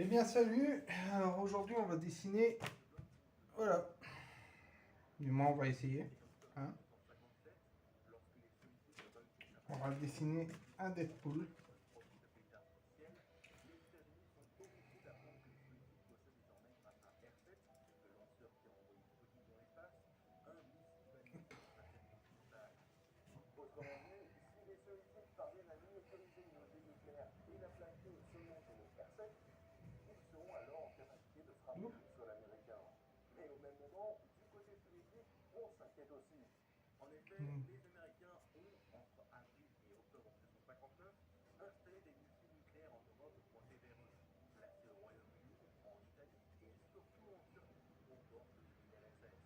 Eh bien salut, alors aujourd'hui on va dessiner, voilà, du moins on va essayer, hein. On va dessiner un Deadpool. Autrement dit, si les soviétiques parviennent à miniaturiser une OD nucléaire et la plaquer seulement sur le R7, ils seront alors en capacité de frapper Oups. le sol américain. Mais au même moment, du côté soviétique, on s'inquiète aussi. En effet, Hmm. les Américains ont, entre avril et octobre 1959, installé des missiles nucléaires en Europe pointés vers eux, placés au Royaume-Uni, en Italie et surtout en Turquie, aux portes de l'URSS.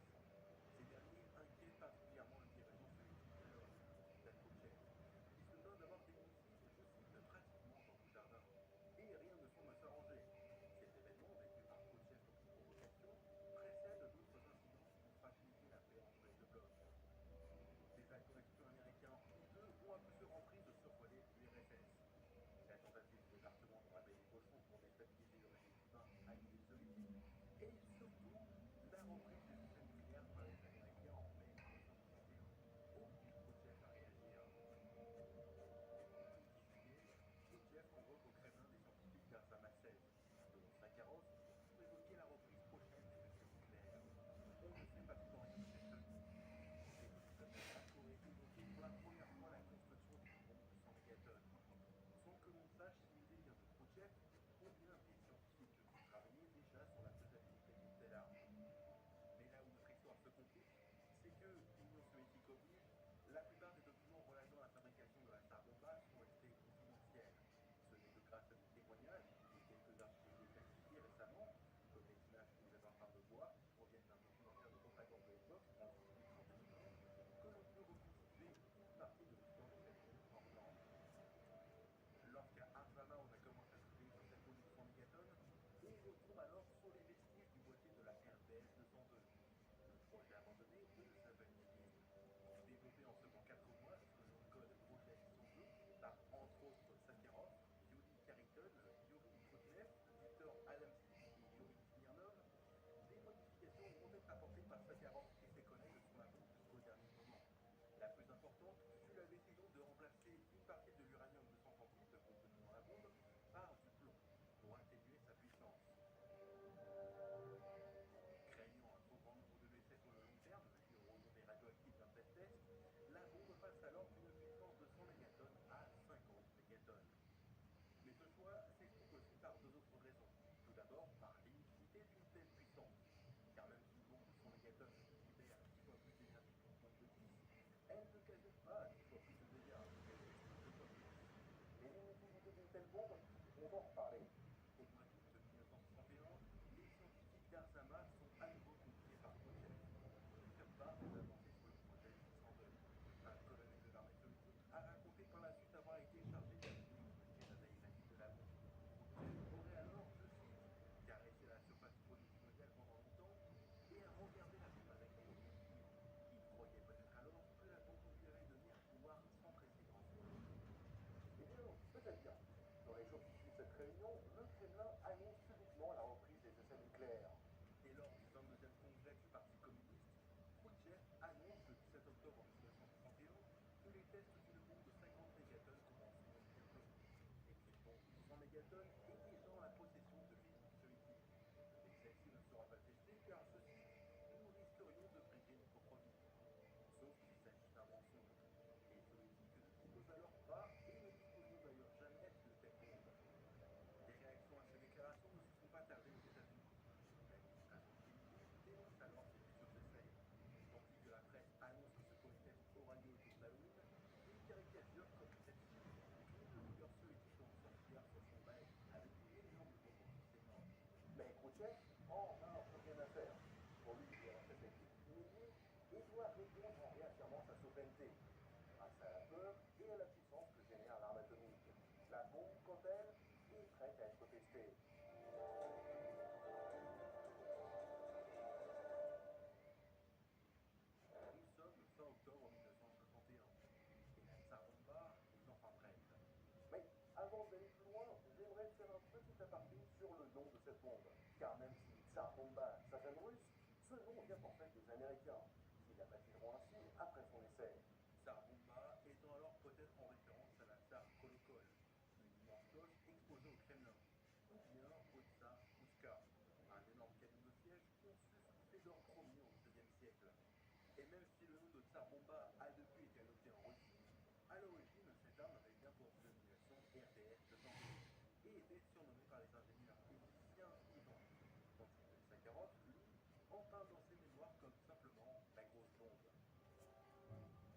Ces derniers inquiètent particulièrement le dirigeant soviétique d'alors, Nikita Khrouchtchev, qui se plaint d'avoir des missiles, je cite, pratiquement dans tout jardin. Et rien ne semble s'arranger. Cet événement, vécu par Khrouchtchev comme une provocation, précède d'autres incidents qui vont fragiliser la paix entre les deux blocs. Des actes en espion américains honteux ont à plusieurs reprises survolé l'URSS. La tentative du débarquement dans la baie des Cochons pour déstabiliser le régime cubain allié soviétique, et surtout la reprise des essais nucléaires par les Américains en mai 1961. Aucune Khrouchtchev à réagir. Le 10 juillet, Khrouchtchev convoque au Kremlin des scientifiques d'Arsama 16, dont Sakharov, pour évoquer la reprise prochaine des essais nucléaires. On ne sait pratiquement rien de cette tenue. Ces diplomates auraient évoqué pour la première fois la construction d'une bombe de 100 mégatonnes, sans que l'on sache si l'idée vient de Khrouchtchev ou bien des scientifiques qui travaillaient déjà sur la faisabilité d'une telle arme. Mais là où notre histoire se complique, c'est que, Union soviétique oblige, la plupart des documents relatant à la fabrication de la tsar bomba sont restés confidentiels. Ce n'est que grâce à des témoignages et quelques archives déclassifiées récemment, comme les images prises à parfum de bois qui proviennent d'un documentaire de propagande de l'époque, intitulé 31 ans, que l'on peut reconstituer une partie de l'histoire de cette bombe hors norme. Lorsqu'à Arzama on a commencé à travailler sur cette bombe de 100 mégatonnes, on retombe alors sur les vestiges du boîtier de la RBS 202, le projet abandonné de Savanivine. Développé en seulement 4 mois sous le nom de code projet 102 par entre autres Sakharov, Yuri Khariton, Yuri Trutnev, Viktor Adamski et Yuri Smirnov, des modifications vont être apportées par Sakharov et ses collègues sur la bombe jusqu'au dernier moment. La plus importante fut la décision de remplacer une partie de l'uranium 238 contenu dans la bombe par du plomb pour atténuer sa puissance. Craignant un trop grand nombre de décès sur le long terme dus aux retombées radioactives d'un tel test, la bombe passe alors d'une puissance de 100 mégatonnes à 50 mégatonnes. Mais ce choix s'explique aussi par deux autres raisons. Tout d'abord, par l'inutilité d'une telle puissance. Car même si une bombe de 100 mégatonnes libère 10 fois plus d'énergie qu'une bombe de 10, elle n'occasionne pas 10 fois plus de dégâts, elle l'explose 2 fois plus. Et l'inutilité d'une telle bombe, on va en reparler. Au mois d'août 1961, les scientifiques d'Arzama sont à nouveau convoqués par Khrouchtchev pour lui faire part des avancées sur le projet 602. Un colonel de l'armée soviétique a raconté par la suite avoir été chargé d'affiner le schéma dynamique de la bombe. Khrouchtchev aurait alors, je cite, caressé la surface du produit primordial pendant longtemps et a regardé la bombe avec des yeux bleus. Il croyait peut-être alors que la bombe lui allait donner un pouvoir sans précédent sur le monde. Eh bien, peut-être bien. Dans les jours qui suivent cette réunion, le Kremlin annonce subitement la reprise des essais nucléaires. Et lors du 22e congrès du Parti communiste, Khrouchtchev annonce le 17 octobre 1961 que les tests d'une bombe de 50 mégatonnes commenceront bientôt, et qu'une bombe de 100 mégatonnes est déjà en la possession de l'Union soviétique. Mais celle-ci ne sera pas testée car, je cite, nous risquerions de briser nos propres vies. Sauf qu'il s'agit d'un mensonge. Les soviétiques ne disposent alors pas et ne disposeront d'ailleurs jamais d'une telle bombe. Des réactions à ces déclarations ne se font pas tarder aux États-Unis. L'administration Kennedy dénonce alors ces futurs essais. Tandis que la presse annonce que ce premier test aura lieu autour d'Halloween, des caricatures comme celle-ci montrent le leader soviétique en sorcière sur fond beige, avec une énorme bombe entre ses mains. Mais Khrouchtchev en a plus rien à faire. Pour lui, l'URSS a été humilié et doit répondre en réaffirmant sa souveraineté, grâce à la peur et à la puissance que génère l'arme atomique. La bombe, quant à elle, est prête à être testée. Nous sommes fin octobre 1961 et la Tsar Bomba est enfin prête. Mais avant d'aller plus loin, j'aimerais faire un petit aparté sur le nom bombe. Car même si Tsar Bomba s'appelle russe, ce nom vient en fait des Américains, qui la baptiseront ainsi après son essai. Tsar Bomba étant alors peut-être en référence à la Tsar Kolokol, une immense cloche exposée au Kremlin, ou bien au Tsar Kouska, un énorme canon de siège conçu sous Fédor Ier au XIIe siècle. Et même si le nom de Tsar Bomba a depuis été adopté en Russie, à l'origine, cette arme avait bien pour dénomination RDR 202 et était surnommée par les ingénieurs égyptiens Ivan, tandis que Sakharov, lui, en parle dans ses mémoires comme simplement la grosse bombe.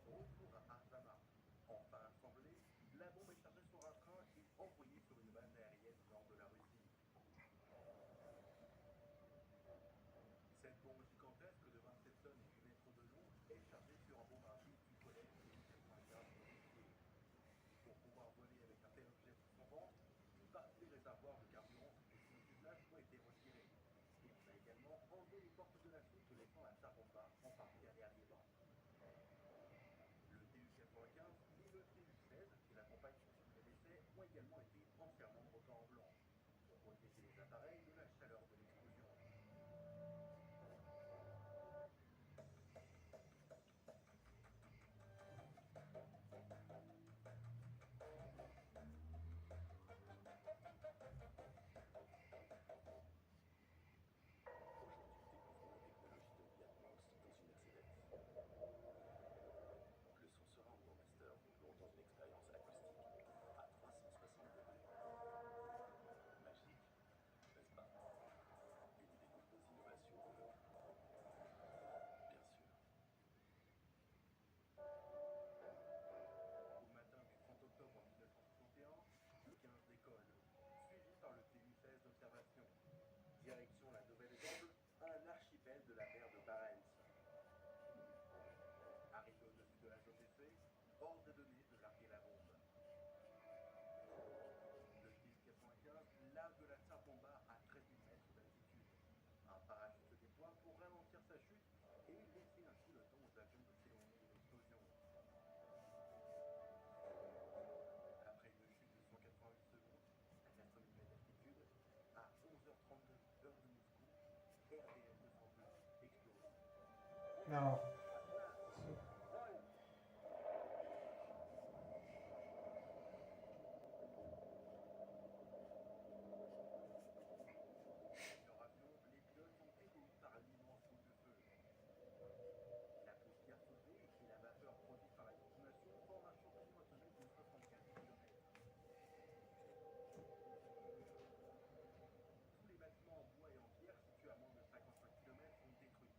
Retour à Arzamat. Enfin assemblée, la bombe est chargée sur un train et envoyée sur une base aérienne au nord de la Russie. Cette bombe gigantesque de 27 tonnes et 8 mètres de long est chargée sur un bombardier Tupolev Tu-95 modifié. Pour pouvoir voler avec un tel objet sous son ventre, une partie des réservoirs de carburant situés sous le fuselage ont été retirés. Et on a également enlevé les portes de la chute laissant la Tsar Bomba en partie à l'air libre. Le Tu-95 et le Tu-16 qui l'accompagnent sur ce nouvel essai ont également été entièrement repeints en blanc pour protéger les appareils de la chaleur de l'explosion. Aujourd'hui, découvrons la technologie de l'Atmos dans une Mercedes. Le son sera en master vous plonge dans une expérience acoustique à 360 degrés. Magique, n'est-ce pas? Et vous découvrez des innovations bien sûr. Au matin du 30 octobre 1961, le 15 décolle, suivi par le Tu-16 d'observation. Direction la Nouvelle-Zélande, un archipel de la mer de Barents. Arrivé au-dessus de la zone d'essai, ordre est donné de larguer la bombe. Le Tu-95 largue la Tsar Bomba à 13 000 mètres d'altitude. Un parachute se déploie pour ralentir sa chute et laisser ainsi le temps aux avions de s'éloigner de l'explosion. Après une chute de 188 secondes, à 4000 mètres d'altitude, à 11h32 heure de Moscou, RDS 202 explose. Alors, Dans leur avion, les pilotes sont éblouis par l'immense boule de feu. La poussière soulevée et la vapeur produite par la détonation forment un champignon atomique de 64 km. Tous les bâtiments en bois et en pierre situés à moins de 55 km sont détruits.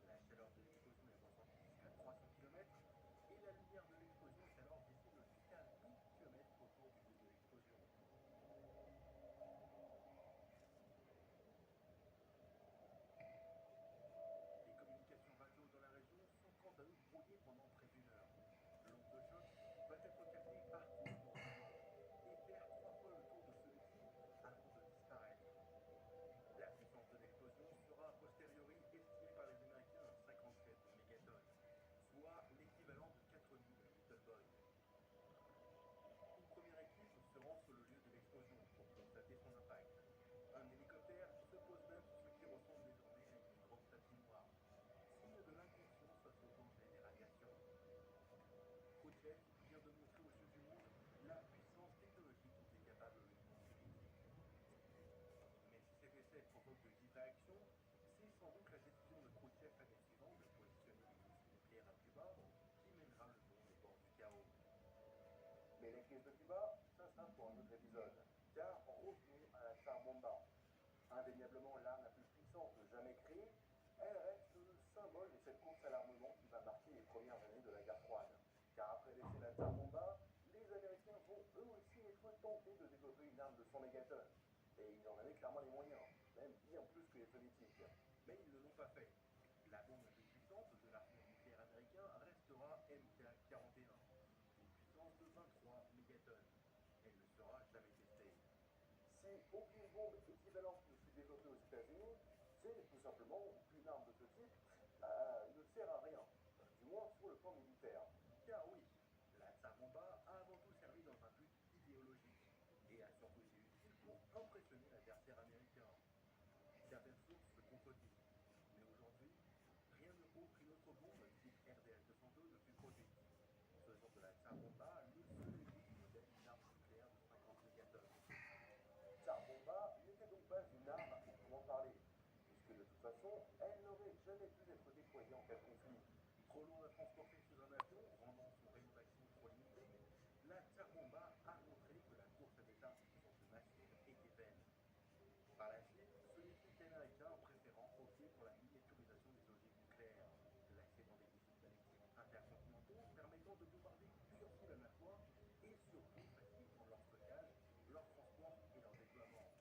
La chaleur de l'explosion est ressentie jusqu'à 300 km et la lumière de l'explosion est alors visible jusqu'à 1000 km autour du lieu de l'explosion. Les communications radio dans la région sont quant à eux brouillées pendant près d'une heure. L'onde de choc va être captée partout autour du monde et faire 3 fois le tour de celui-ci avant de disparaître. La puissance de l'explosion sera a posteriori estimée par les Américains à 57 mégatonnes, soit l'équivalent de 4000 Little Boy. Une première équipe se rend sur le lieu de l'explosion pour constater son impact. Un hélicoptère se pose même sur ce qui ressemble désormais à une grande patinoire, signe de l'inconscience face au danger des radiations. Khrouchtchev vient de montrer aux yeux du monde la puissance technologique dont est capable l'Union soviétique. Mais si cet essai provoque de vives réactions, c'est sans doute la décision de Khrouchtchev l'année suivante de positionner des missiles nucléaires à Cuba qui mènera le monde au bord du chaos. Mais la crise de Cuba, ça sera pour un autre épisode. Car revenons à la Tsar Bomba. Indéniablement l'arme la plus puissante jamais créée, elle reste le symbole de cette course à l'armement qui va marquer les premières années de la guerre froide. Car après l'essai de la Tsar Bomba, les Américains vont eux aussi être tentés de développer une arme de 100 mégatonnes. Et ils en avaient clairement les moyens, même bien plus que les soviétiques. Mais ils ne l'ont pas fait. La bombe la plus puissante de l'arsenal nucléaire américain restera MK-41, d'une puissance de 23 mégatonnes. Elle ne sera jamais testée. Si aucune bombe équivalente ne fut développée aux États-Unis, c'est tout simplement qu'une arme de ce type ne sert à rien, du moins sur le plan militaire. Car oui, la Tsar Bomba a avant tout servi dans un but idéologique et a surtout été utile pour impressionner l'adversaire américain. Certaines sources se contredisent, mais aujourd'hui, rien ne prouve qu'une autre bombe type RDS-202 ne fut produite, faisant de la Tsar Bomba le seul et unique modèle d'une arme nucléaire de 50 mégatonnes. Tsar Bomba n'était donc pas une arme à proprement parler, puisque de toute façon, elle n'aurait jamais pu être déployée en cas de conflit. Trop lourd à transporter sur un avion, rendant son rayon d'action trop limité, la Tsar Bomba a montré que la course à des armes de plus en plus massives était vaine. Par la suite, soviétiques et américains préférant opter pour la miniaturisation des ogives nucléaires, l'accès dans des missiles balistiques intercontinentaux permettant de bombarder plusieurs cibles à la fois et surtout facilitant leur stockage, leur transport et leur déploiement,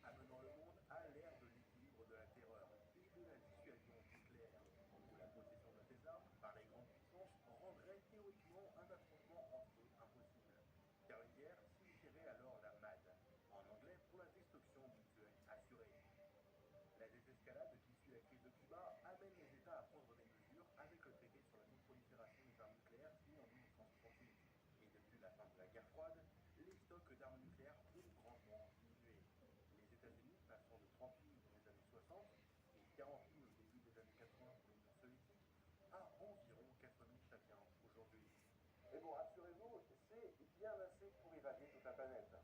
amenant le monde à l'ère de l'équilibre de la terreur et de la dissuasion nucléaire, où la possession de ces armes par les grandes puissances rendrait théoriquement un affrontement entre eux impossible, car une guerre signifierait alors la MAD, en anglais pour la destruction mutuelle assurée. La désescalade qui suit la crise de Cuba amène les États à prendre des mesures avec le traité sur la non-prolifération des armes nucléaires signé en 1968. Et depuis la fin de la guerre froide, les stocks d'armes nucléaires ont grandement diminué. Les États-Unis passant de 30 000 dans les années 60 et 40 000 au début des années 80 pour l'Union soviétique à environ 4 000 chacun aujourd'hui. Mais bon, rassurez-vous, c'est bien assez pour irradier toute la planète.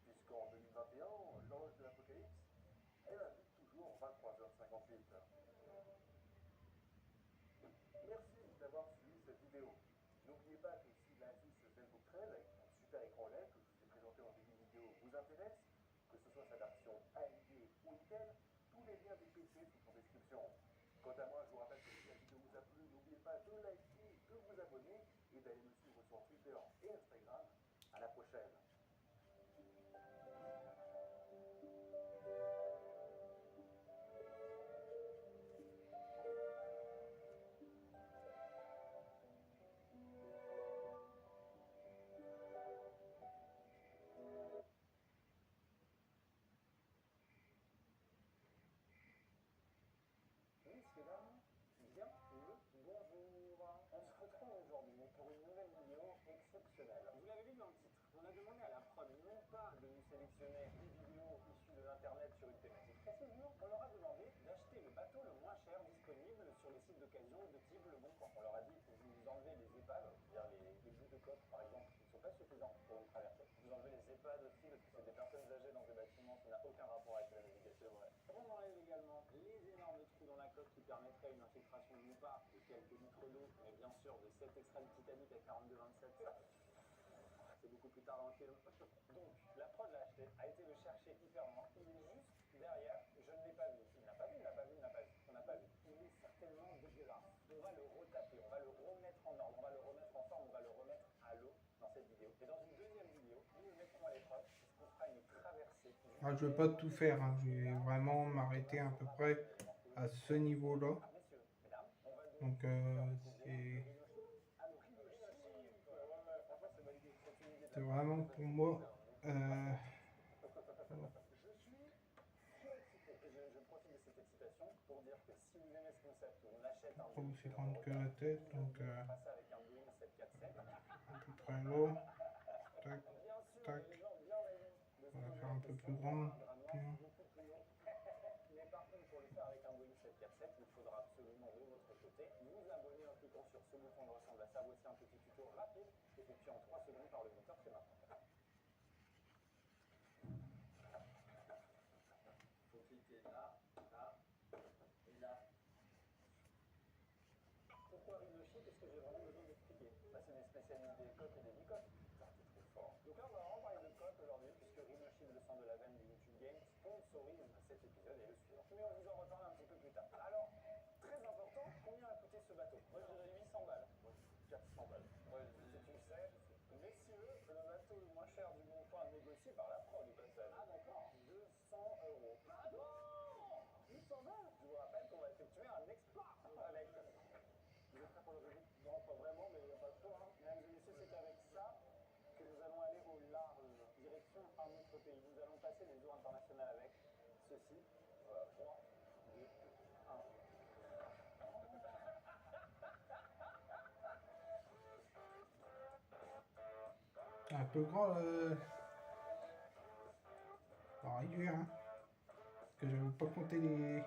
Puisqu'en 2021, l'horloge de l'apocalypse, elle indique toujours 23h58. Merci d'avoir suivi cette vidéo. N'oubliez pas que si l'Asus ZenBook 13 avec son super écran LED que je vous ai présenté en début de vidéo vous intéresse, que ce soit sa version AMD ou Intel, tous les liens des PC sont en description. Quant à moi, je vous rappelle que si la vidéo vous a plu, n'oubliez pas de liker, de vous abonner et d'aller me suivre sur Twitter et Instagram. À la prochaine. Messieurs, dames, bien le bonjour. On se retrouve aujourd'hui pour une nouvelle vidéo exceptionnelle. Vous l'avez vu dans le titre, on a demandé à la prod non pas de nous sélectionner des vidéos issues de l'internet sur une thématique précise, non, on leur a demandé d'acheter le bateau le moins cher disponible sur les sites d'occasion de type Le Bon Coin. On leur a dit, vous enlevez les épaves, c'est-à-dire les bouts de coque par exemple, qui ne sont pas suffisants pour une traversée. Vous enlevez les EHPAD aussi parce que c'est des personnes âgées dans des bâtiments, ça n'a aucun rapport avec la navigation. On enlève également les énormes trous dans la coque qui permettraient une infiltration d'une part de quelques litres d'eau, mais bien sûr de 7 extra du Titanic à 42,27. C'est beaucoup plus tard dans le film. Donc, la prod l'a acheté, a été le chercher hyper loin. Il est juste derrière, je ne l'ai pas vu. Il n'a pas vu, il n'a pas vu, il n'a pas vu. On n'a pas vu. Il est certainement dégueulasse. On va le retaper, on va le remettre en ordre, on va le remettre en forme, on va le remettre à l'eau dans cette vidéo. Et dans une deuxième vidéo, nous le mettrons à l'épreuve, puisqu'on fera une traversée. Ah, je ne vais pas tout faire, hein. Je vais vraiment m'arrêter à peu près à ce niveau-là. Messieurs, mesdames, on va Donc, c'est c'est vraiment pour moi. Je suis surexcité. Je profite de cette excitation pour dire que si vous aimez ce concept, on achète un Pas aussi véhicule grande que la tête, donc on passe avec un Boeing 747. à peu près là. Tac, Bien sûr, tac. les gens ont bien raison de se On va poser faire la un peu question, plus grand. un drap noir beaucoup plus long. Mais par contre, pour le faire avec un Boeing 747, il faudra absolument de votre côté vous abonner en cliquant sur ce bouton qui ressemble à ça. Voici un petit tuto rapide, effectué en 3 secondes par le moteur, c'est maintenant. Il faut cliquer là, là et là. Pourquoi Rhinoshield? Est-ce que j'ai vraiment besoin d'expliquer? Bah, c'est des spécialistes des coques et des bicoques. Putain, t'es trop fort. Donc là, on va vraiment parler de coques aujourd'hui, puisque Rhinoshield, le sang de la veine du YouTube Game, sponsorise cet épisode et le suivant. Mais on vous en reparle un petit peu plus tard. Alors, très important, combien a coûté ce bateau? Moi, je dirais 800 balles. Moi, 400 balles. Moi, je dis, tu le sais, messieurs, le bateau le moins cher du Bon Coin négocié par la prod du passage. Ah, d'accord. 200 €. Ah non, 800 balles. Je vous rappelle qu'on va effectuer un exploit avec. Vous êtes prêts pour le revue? Non, pas vraiment, mais il n'y a pas de choix. Hein. Mesdames et messieurs, c'est avec ça que nous allons aller au large, direction un autre pays. Nous allons passer les eaux internationales avec ceci. 3, 2, 1. Un peu grand, la rivière, hein. que j'avais pas compté les.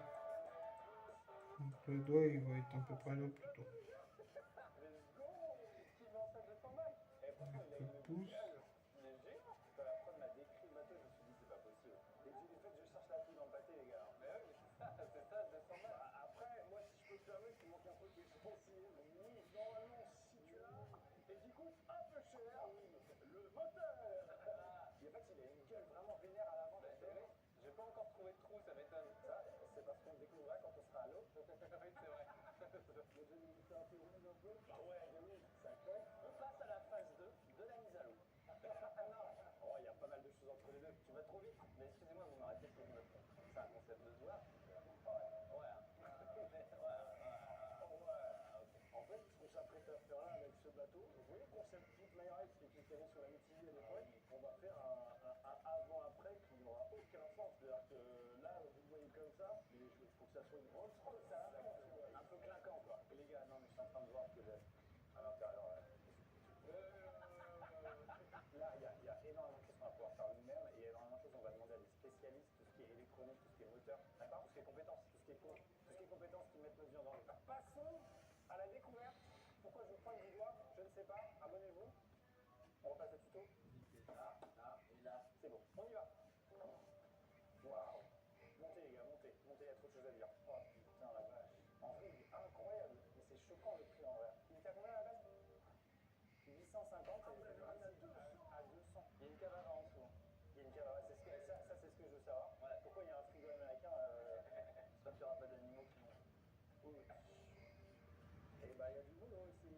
Donc le doigt il va être à peu près là plutôt. Let's go! Effectivement, ça 200 balles. Et pourtant, il a Avec le une pouce. gueule. Il est géant. Quand la prod m'a décrit le bateau, je me suis dit, c'est pas possible. Et en fait, je cherche la couille dans le pâté, les gars. Mais oui, mais c'est ça, 200 balles. Bah, après, moi, si je peux me permettre, il manque un truc essentiel. Oui, normalement, si tu l'as, et qui coûte un peu cher, le moteur. Et en fait, il a une gueule vraiment vénère à l'avant. Bah, oui. J'ai pas encore trouvé de trou, ça m'étonne. Ça, c'est parce qu'on le découvrira quand on sera à l'eau. Oui, c'est vrai. Le jeu de littérature rouge un peu. Bah ouais, de ouf, ça fait. On passe à la phase 2 de la mise à l'eau. Non, oh, il y a pas mal de choses entre les deux. Tu vas trop vite. Mais excusez-moi, vous m'arrêtez si je me trompe. C'est un concept de joueur. Ouais. Ouais. Ok. En fait, ce qu'on s'apprête à faire là avec ce bateau, vous voyez le concept toute Mayoret qui était calé sur la MTV à l'époque, on va faire un avant-après qui n'aura aucun sens. C'est-à-dire que là, vous le voyez comme ça, mais il faut que ça soit une Rolls Royce à la fin, tu vois. Un peu clinquant, quoi. Et les gars, non, mais je suis en train de voir ce que j'ai à l'intérieur. Là, il y a énormément de choses qu'on va pouvoir faire nous-mêmes et énormément de choses on va demander à des spécialistes, tout ce qui est électronique, tout ce qui est moteur, d'accord? Tout ce qui est compétences, tout ce qui est compétences qui mettent nos vies en danger. Passons à la découverte. Pourquoi je vous pointe du doigt, je ne sais pas. Abonnez-vous. On repasse le tuto. Là, et là. C'est bon. On y va. Waouh. Montez les gars, montez. Montez, il y a trop de choses à dire. Oh putain la vache. En vrai, il est incroyable. Mais c'est choquant le prix en vrai. Il était à combien à la base? 850 et il est à 200. Il y a une cave à vin en dessous. Il y a une cave à vin, ça c'est ce que je veux savoir. Ouais. Pourquoi il y a un frigo américain J'espère qu'il n'y aura pas d'animaux qui vont. Oui. Et bah il y a du boulot ici.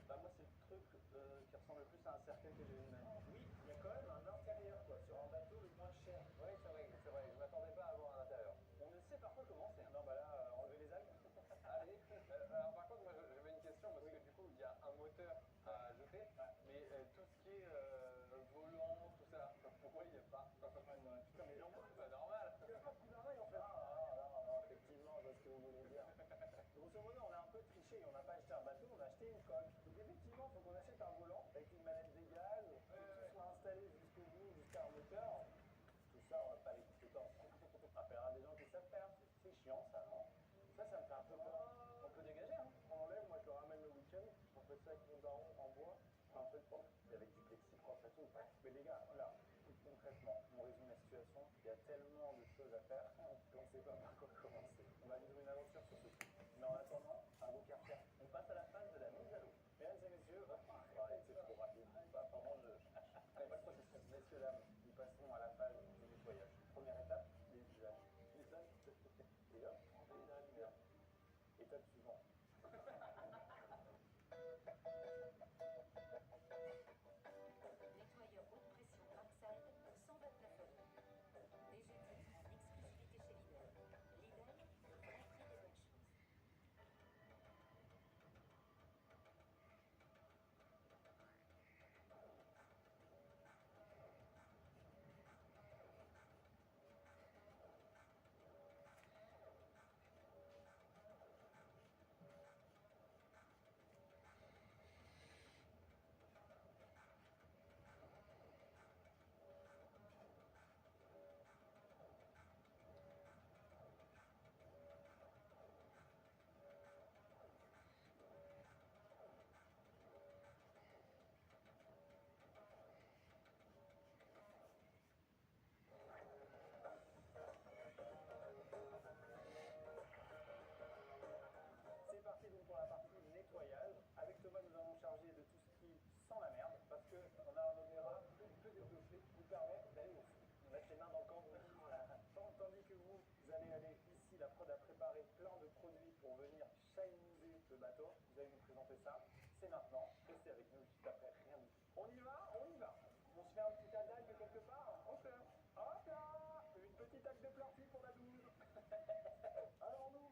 Bah moi c'est le truc qui ressemble le plus à un cercueil que j'ai vu de ma vie. Oui, il y a quand même un intérieur quoi, sur un bateau le moins cher. Oui c'est vrai, je m'attendais pas à avoir un intérieur. On ne sait par quoi commencer. Hein. Non bah là, enlever les algues. Allez. Alors par contre moi j'avais une question parce que du coup il y a un moteur à ajouter, ouais. Mais tout ce qui est volant, tout ça, pourquoi il n'y a pas? Putain mais c'est pas normal. Il n'y a pas de gouvernail en fait. Non, effectivement, je vois ce que vous voulez dire. Grosso modo, on a un peu triché, on n'a pas acheté un bateau, on a acheté une coque. Donc effectivement, il faut qu'on achète un volant avec une manette des gaz, que tout soit installé jusqu'au bout, jusqu'à un moteur. Tout ça, on n'a pas les compétences. On appellera des gens qui savent faire. C'est chiant ça, non? Ça me fait un peu peur. On peut dégager, hein? On enlève, moi je le ramène le week-end. On fait ça avec mon daron en bois. Un peu de porte. Et avec du plexi propre et tout. Mais les gars, là, concrètement, on résume la situation. Il y a tellement de choses à faire qu'on ne sait pas par quoi commencer. On va vivre une aventure sur ce truc. Mais en attendant, à vos cartes, on passe à la phase de la mise à l'eau. Mesdames et messieurs, c'est trop rapide. Apparemment, je connais pas le processus. Messieurs, dames, nous passons à la phase du nettoyage. Première étape, les visages. Visage, et hop, et hop. Étape suivante. Nettoyeur haute pression Parkside pour 100 watts plafonnier. DGT en exclusivité chez Lidl. Lidl, le vrai prix des bonnes choses. C'est parti donc pour la partie nettoyage. Avec Thomas, nous allons charger de tout ce qui sent la merde parce qu'on a un Oméra peu développé qui nous permet d'aller au fond, de mettre les mains dans le cambouis. Tandis que vous allez aller ici, la prod a préparé plein de produits pour venir shiniser le bateau. Vous allez nous présenter ça. C'est maintenant. Restez avec nous juste après, rien du tout. On y va, on y va. On se fait un petit tas d'algues quelque part. On fait. Hop là, une petite algue de Flirty pour la 12. Alors nous,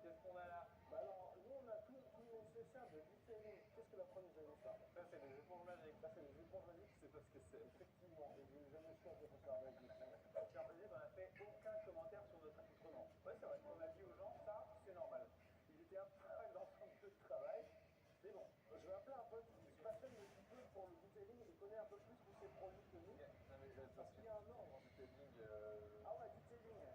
qu'est-ce qu'on a là? Bah alors, nous on a tout nécessaire de detailing. Qu'est-ce que la prod nous a mis ça? Ça c'est des éponges magiques. Ça c'est des éponges magiques, je sais pas ce que c'est. Effectivement, et je n'ai jamais su à quoi ça servait du coup. Je tiens à préciser qu'on n'a fait aucun commentaire sur notre accoutrement. Ouais c'est vrai, on a dit aux gens, ça c'est normal. Ils étaient un peu dans son peu de travail. C'est bon. Je vais appeler un pote qui se passionne un petit peu pour le detailing et connaît un peu plus tous ces produits que nous. Yeah. Non mais parce qu'il y a un ordre. Detailing. Ah ouais, detailing.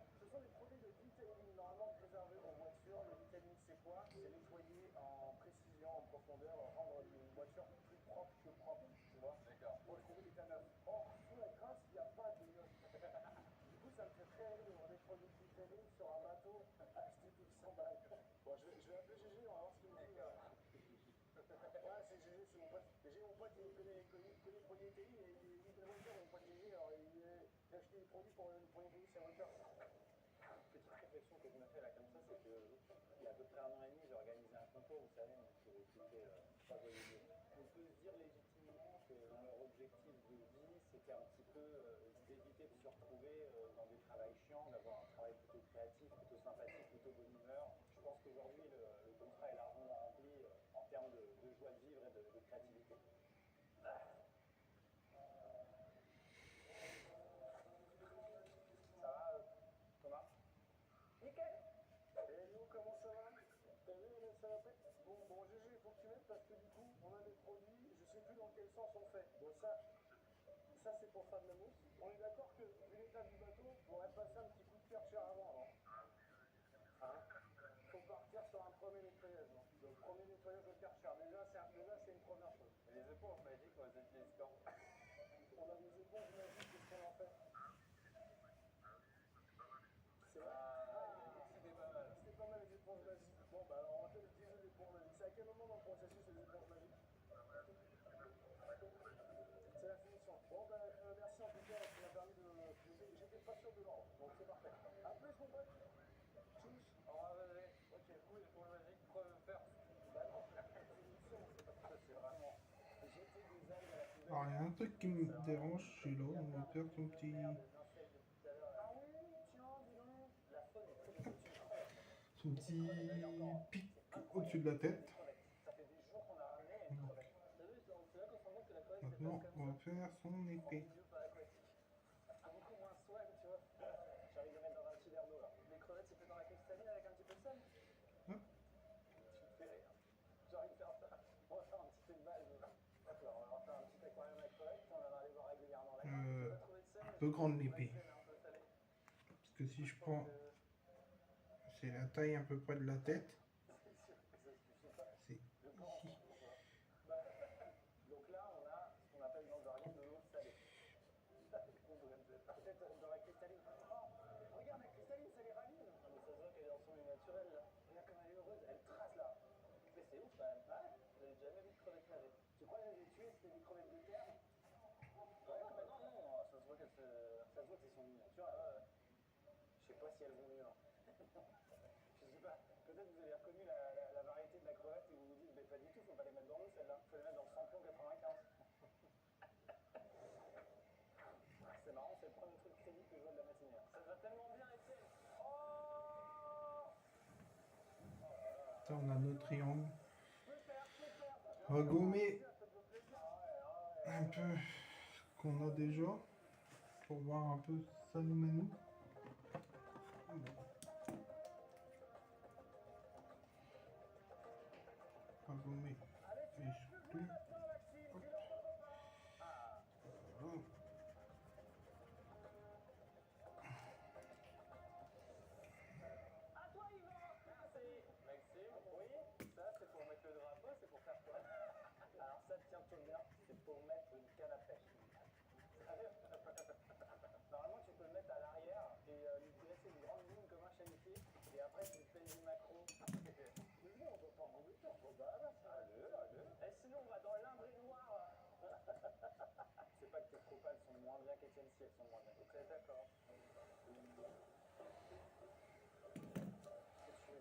atterrir sur un bateau, acheter plus de 100 balles. Bon, je vais appeler Gégé, on va voir ce qu'il me dit. Ouais, c'est Gégé, c'est mon pote. Gégé, mon pote, il connaît Poignetelli, il connaît la voiture, mon pote Gégé, alors il a acheté des produits pour Poignetelli, sa voiture. Petite réflexion que je me fais là comme ça, c'est que il y a à peu près 1 an et demi, j'ai organisé un concours, vous savez, pour écouter 3 voyageurs. On peut se dire légitimement que dans leur objectif de vie, c'était un petit peu d'éviter de se retrouver dans des travails chiants, d'avoir un travail plutôt créatif, plutôt sympathique, plutôt bonne humeur. Je pense qu'aujourd'hui, le contrat est largement rempli en termes de joie de vivre et de créativité. Ça va, Thomas? Nickel! Et nous, comment ça va? T'as vu, on est salopé? Bon, GG, il faut que tu m'aides parce que du coup, on a des produits, je sais plus dans quel sens on fait. Bon, ça c'est pour faire de la mousse. On est d'accord que, vu l'état du bateau, on aurait passé un petit coup de Karcher avant, non? Hein? Faut partir sur un premier nettoyage, non? Le premier nettoyage au Karcher, déjà c'est une première chose. Et les éponges magiques, on les utilise quand? On a des éponges magiques, qu'est-ce qu'on en fait? C'est vrai? C'était pas mal. C'était pas mal les éponges magiques. Bon, bah alors on va peut-être utiliser les éponges magiques. C'est à quel moment dans le processus les éponges magiques? C'est la finition. Bon, bah merci en tout cas, ça m'a permis de. J'étais pas sûr de l'ordre, donc c'est parfait. A plus, mon pote. Tchuss. Au revoir, Gégé. Ok, cool, éponge magique, preuve faire. Bah non, finition, c'est vraiment. Jeter des algues à la poubelle. Alors, il y a un truc qui me dérange, chez là, on va faire son petit, Ah oui, tiens, dis donc. La faune est très déçue. son petit pic au-dessus de la tête. Ça fait des jours qu'on a ramené une Donc, crevette. T'as vu, c'est là qu'on se rend compte que la crevette, c'est pas maintenant, comme on va ça. faire son En épée. milieu pas aquatique. Beaucoup moins swag, tu vois. J'arrive de mettre dans un petit verre d'eau là. Les crevettes, c'est fait dans la cristalline avec un petit peu de sel. Hop, Tu me fais rire. J'arrive de faire ça. On va faire un petit élevage. Alors, on va faire un petit aquarium à crevettes. On va aller voir régulièrement. D'accord? J'ai pas trouvé de sel, un mais peu j'ai grande trouvé l'épée. de sel et un peu salé. Parce que si je Je pense prends, que c'est la taille à peu près de la tête, c'est sûr que ça suffit pas. c'est Je pense. ici. Bah, donc là, on a ce qu'on appelle dans le jargon de l'eau salée. Peut-être dans la cristalline. Oh, regarde la cristalline, ça les rallume. Ah, mais ça se voit qu'elle est en son milieu naturel là. Regarde comme elle est heureuse, elle trace là. Mais c'est ouf quand même. Ouais, j'avais jamais vu de crevettes nager. Tu crois que je les ai tuées, c'était des crevettes de terre? Ouais, bah non, ça se voit qu'elles sont naturelles. Ouais. Je sais pas si elles vont mieux. Hein. Je sais pas. Peut-être que vous avez reconnu la variété de la crevette et vous vous dites, mais pas du tout, faut pas les mettre dans l'eau celle-là. Faut les mettre dans le samplon 95. C'est marrant, c'est le premier truc crédit que je vois de la matinée. Ça va tellement bien, Étienne. Oh, Ça, on a notre triangle. super. On va gommer Ça te fait plaisir. Ah ouais. un peu ce qu'on a déjà pour voir un peu ça nous mène où. On va gommer Allez, tu les vas plus jouer plus. maintenant, Maxime. Hop, Tu leur reprends pas. Ah. voilà. À toi, Yvan. Merci. Maxime, oui, ça c'est pour mettre le drapeau, c'est pour faire quoi? Alors ça, tiens-toi bien, c'est pour mettre une canne à pêche. Sérieux? Normalement, tu peux le mettre à l'arrière et lui dresser une grande ligne comme un chalutier et après tu fais du macro. Mais non, on doit pas en temps, on va allez. Et sinon, on va dans l'imbré noir. C'est pas que tes trop pâles sont moins bien qu'Étienne si elles sont moins bien. Ok, d'accord. Qu'est-ce que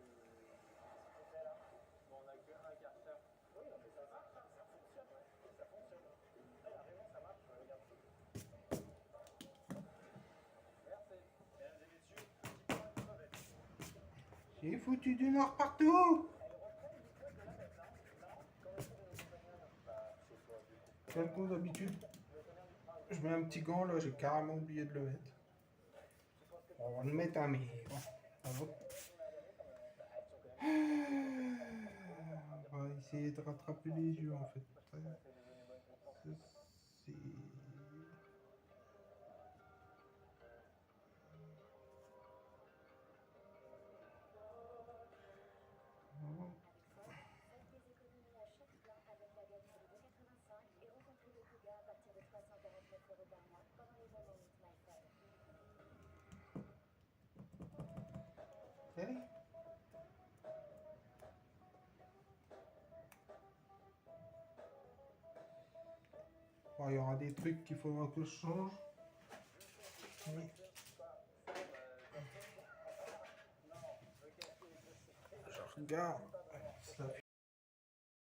tu fais là? Bon, on a que un Karcher. Oui, non, mais ça marche, hein, ça fonctionne, ouais. Ça fonctionne. Elle a raison, ça marche, regarde. Merci. Mesdames et messieurs, petit point de crevette. J'ai foutu du noir partout. Elle reprend du poil de la bête, hein? Non? Qu'en est-il de nos compagnons? Bah, je sais pas, du coup. Tel qu'on d'habitude, Le tonnerre du prince de je mets un petit gant là, j'ai carrément oublié de le mettre. tu penses que On va le mettre à mais bon, ça va. On va essayer de rattraper les yeux en fait. Ça, c'est... Voilà. Faites des économies à chaque fois avec la gamme Free de 85 et rencontrez le Kuga à partir de 349 € par mois pendant les moments Meet My Fun. Allez. Bon, il y aura des trucs qu'il faudra que je change. Mais je regarde.